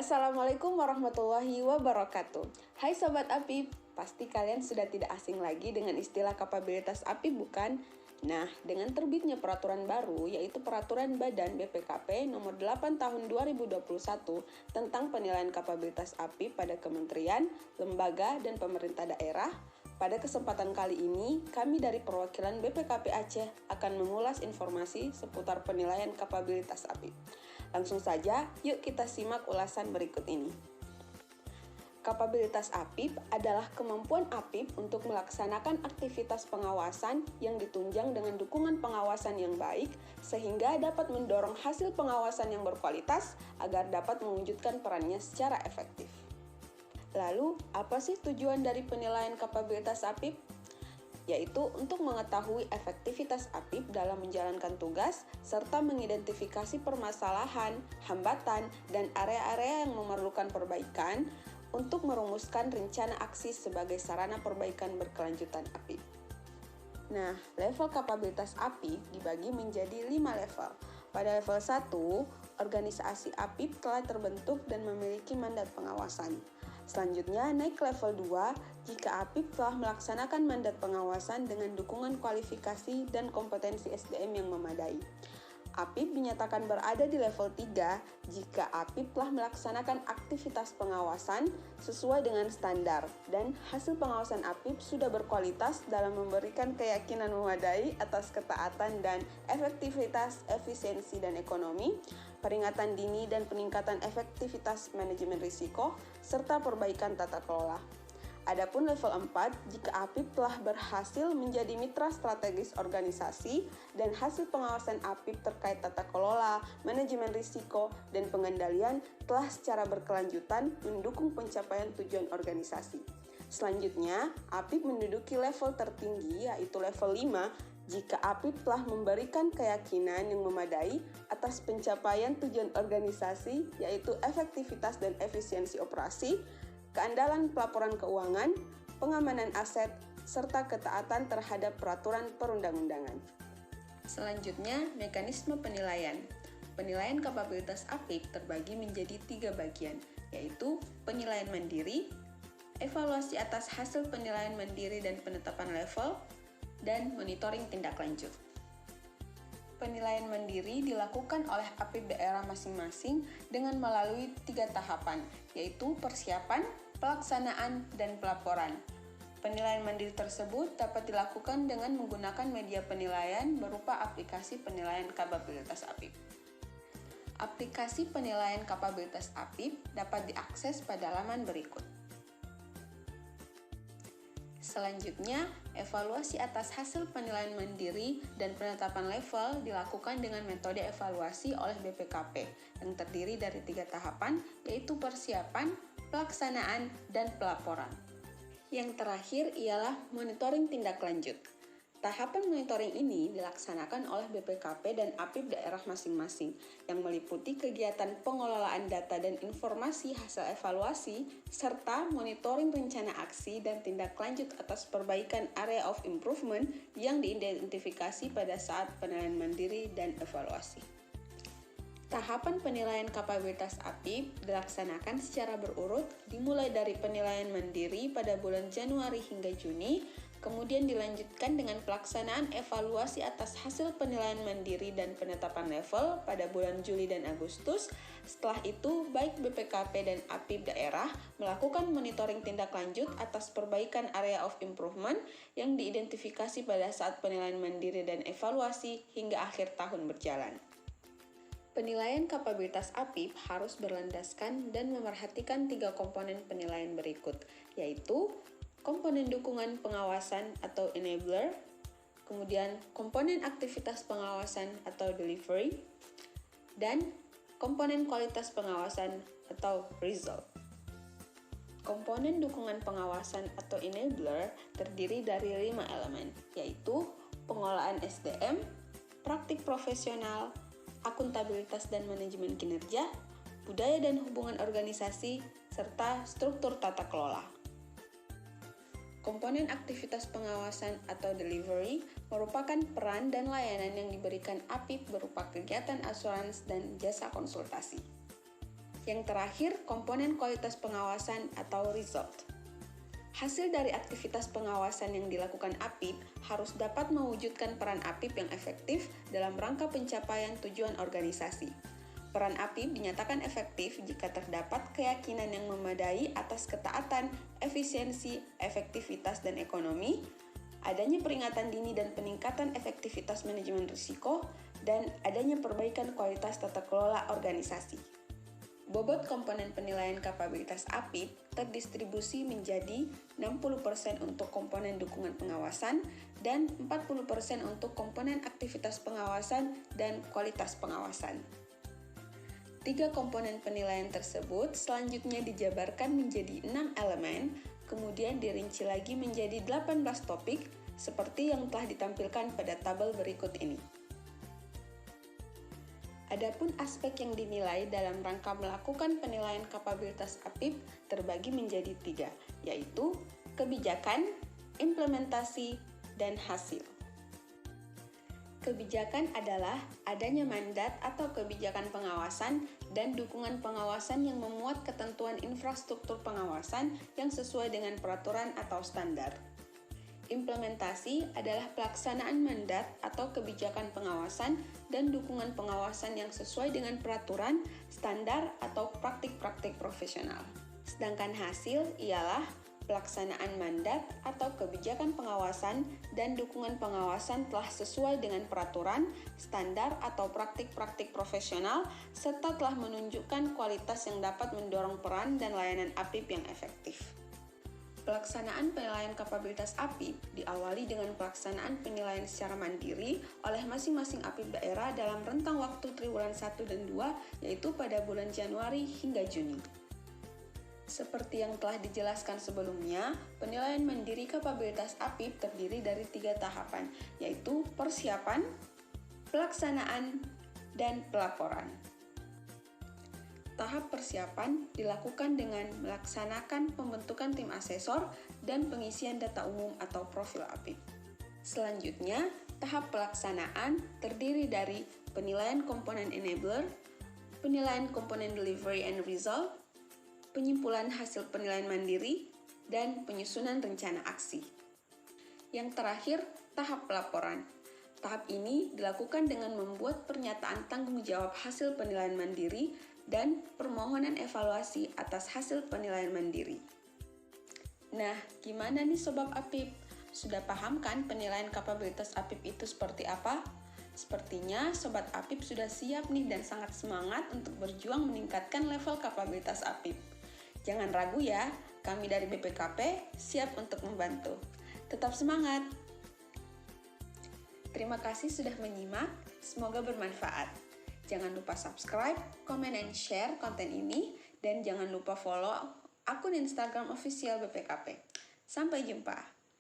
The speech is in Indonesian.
Assalamualaikum warahmatullahi wabarakatuh. Hai Sobat APIP, pasti kalian sudah tidak asing lagi dengan istilah kapabilitas APIP bukan? Nah, dengan terbitnya peraturan baru, yaitu Peraturan Badan BPKP Nomor 8 Tahun 2021 tentang penilaian kapabilitas APIP pada kementerian, lembaga, dan pemerintah daerah, pada kesempatan kali ini, kami dari perwakilan BPKP Aceh akan mengulas informasi seputar penilaian kapabilitas APIP. Langsung saja, yuk kita simak ulasan berikut ini. Kapabilitas APIP adalah kemampuan APIP untuk melaksanakan aktivitas pengawasan yang ditunjang dengan dukungan pengawasan yang baik, sehingga dapat mendorong hasil pengawasan yang berkualitas agar dapat mewujudkan perannya secara efektif. Lalu, apa sih tujuan dari penilaian kapabilitas APIP? Yaitu untuk mengetahui efektivitas APIP dalam menjalankan tugas, serta mengidentifikasi permasalahan, hambatan, dan area-area yang memerlukan perbaikan untuk merumuskan rencana aksi sebagai sarana perbaikan berkelanjutan APIP. Nah, level kapabilitas APIP dibagi menjadi 5 level. Pada level 1, organisasi APIP telah terbentuk dan memiliki mandat pengawasan. Selanjutnya, naik ke level 2 jika APIP telah melaksanakan mandat pengawasan dengan dukungan kualifikasi dan kompetensi SDM yang memadai. APIP dinyatakan berada di level 3 jika APIP telah melaksanakan aktivitas pengawasan sesuai dengan standar dan hasil pengawasan APIP sudah berkualitas dalam memberikan keyakinan memadai atas ketaatan dan efektivitas, efisiensi, dan ekonomi, peringatan dini dan peningkatan efektivitas manajemen risiko, serta perbaikan tata kelola. Adapun level 4, jika APIP telah berhasil menjadi mitra strategis organisasi dan hasil pengawasan APIP terkait tata kelola, manajemen risiko, dan pengendalian telah secara berkelanjutan mendukung pencapaian tujuan organisasi. Selanjutnya, APIP menduduki level tertinggi yaitu level 5 jika APIP telah memberikan keyakinan yang memadai atas pencapaian tujuan organisasi yaitu efektivitas dan efisiensi operasi, keandalan pelaporan keuangan, pengamanan aset, serta ketaatan terhadap peraturan perundang-undangan. Selanjutnya, mekanisme penilaian. Penilaian kapabilitas APIP terbagi menjadi 3 bagian, yaitu penilaian mandiri, evaluasi atas hasil penilaian mandiri dan penetapan level, dan monitoring tindak lanjut. Penilaian mandiri dilakukan oleh APIP daerah masing-masing dengan melalui 3 tahapan, yaitu persiapan, pelaksanaan, dan pelaporan. Penilaian mandiri tersebut dapat dilakukan dengan menggunakan media penilaian berupa aplikasi penilaian kapabilitas APIP. Aplikasi penilaian kapabilitas APIP dapat diakses pada laman berikut. Selanjutnya, evaluasi atas hasil penilaian mandiri dan penetapan level dilakukan dengan metode evaluasi oleh BPKP yang terdiri dari 3 tahapan, yaitu persiapan, pelaksanaan, dan pelaporan. Yang terakhir ialah monitoring tindak lanjut. Tahapan monitoring ini dilaksanakan oleh BPKP dan APIP daerah masing-masing yang meliputi kegiatan pengelolaan data dan informasi hasil evaluasi serta monitoring rencana aksi dan tindak lanjut atas perbaikan area of improvement yang diidentifikasi pada saat penilaian mandiri dan evaluasi. Tahapan penilaian kapabilitas APIP dilaksanakan secara berurut dimulai dari penilaian mandiri pada bulan Januari hingga Juni, kemudian dilanjutkan dengan pelaksanaan evaluasi atas hasil penilaian mandiri dan penetapan level pada bulan Juli dan Agustus. Setelah itu, baik BPKP dan APIP daerah melakukan monitoring tindak lanjut atas perbaikan area of improvement yang diidentifikasi pada saat penilaian mandiri dan evaluasi hingga akhir tahun berjalan. Penilaian kapabilitas APIP harus berlandaskan dan memerhatikan 3 komponen penilaian berikut, yaitu komponen dukungan pengawasan atau enabler, kemudian komponen aktivitas pengawasan atau delivery, dan komponen kualitas pengawasan atau result. Komponen dukungan pengawasan atau enabler terdiri dari 5 elemen, yaitu pengolahan SDM, praktik profesional, akuntabilitas dan manajemen kinerja, budaya dan hubungan organisasi, serta struktur tata kelola. Komponen aktivitas pengawasan atau delivery merupakan peran dan layanan yang diberikan APIP berupa kegiatan asuransi dan jasa konsultasi. Yang terakhir, komponen kualitas pengawasan atau result. Hasil dari aktivitas pengawasan yang dilakukan APIP harus dapat mewujudkan peran APIP yang efektif dalam rangka pencapaian tujuan organisasi. Peran APIP dinyatakan efektif jika terdapat keyakinan yang memadai atas ketaatan, efisiensi, efektivitas, dan ekonomi, adanya peringatan dini dan peningkatan efektivitas manajemen risiko, dan adanya perbaikan kualitas tata kelola organisasi. Bobot komponen penilaian kapabilitas APIP terdistribusi menjadi 60% untuk komponen dukungan pengawasan dan 40% untuk komponen aktivitas pengawasan dan kualitas pengawasan. 3 komponen penilaian tersebut selanjutnya dijabarkan menjadi 6 elemen, kemudian dirinci lagi menjadi 18 topik seperti yang telah ditampilkan pada tabel berikut ini. Adapun aspek yang dinilai dalam rangka melakukan penilaian kapabilitas APIP terbagi menjadi 3, yaitu kebijakan, implementasi, dan hasil. Kebijakan adalah adanya mandat atau kebijakan pengawasan dan dukungan pengawasan yang memuat ketentuan infrastruktur pengawasan yang sesuai dengan peraturan atau standar. Implementasi adalah pelaksanaan mandat atau kebijakan pengawasan dan dukungan pengawasan yang sesuai dengan peraturan, standar, atau praktik-praktik profesional. Sedangkan hasil ialah pelaksanaan mandat atau kebijakan pengawasan dan dukungan pengawasan telah sesuai dengan peraturan, standar, atau praktik-praktik profesional, serta telah menunjukkan kualitas yang dapat mendorong peran dan layanan APIP yang efektif. Pelaksanaan penilaian kapabilitas APIP diawali dengan pelaksanaan penilaian secara mandiri oleh masing-masing APIP daerah dalam rentang waktu triwulan 1 dan 2, yaitu pada bulan Januari hingga Juni. Seperti yang telah dijelaskan sebelumnya, penilaian mandiri kapabilitas APIP terdiri dari 3 tahapan, yaitu persiapan, pelaksanaan, dan pelaporan. Tahap persiapan dilakukan dengan melaksanakan pembentukan tim asesor dan pengisian data umum atau profil APIP. Selanjutnya, tahap pelaksanaan terdiri dari penilaian komponen enabler, penilaian komponen delivery and result, penyimpulan hasil penilaian mandiri, dan penyusunan rencana aksi. Yang terakhir, tahap pelaporan. Tahap ini dilakukan dengan membuat pernyataan tanggung jawab hasil penilaian mandiri dan permohonan evaluasi atas hasil penilaian mandiri. Nah, gimana nih Sobat APIP? Sudah paham kan penilaian kapabilitas APIP itu seperti apa? Sepertinya Sobat APIP sudah siap nih dan sangat semangat untuk berjuang meningkatkan level kapabilitas APIP. Jangan ragu ya, kami dari BPKP siap untuk membantu. Tetap semangat! Terima kasih sudah menyimak, semoga bermanfaat. Jangan lupa subscribe, komen, dan share konten ini, dan jangan lupa follow akun Instagram official BPKP. Sampai jumpa!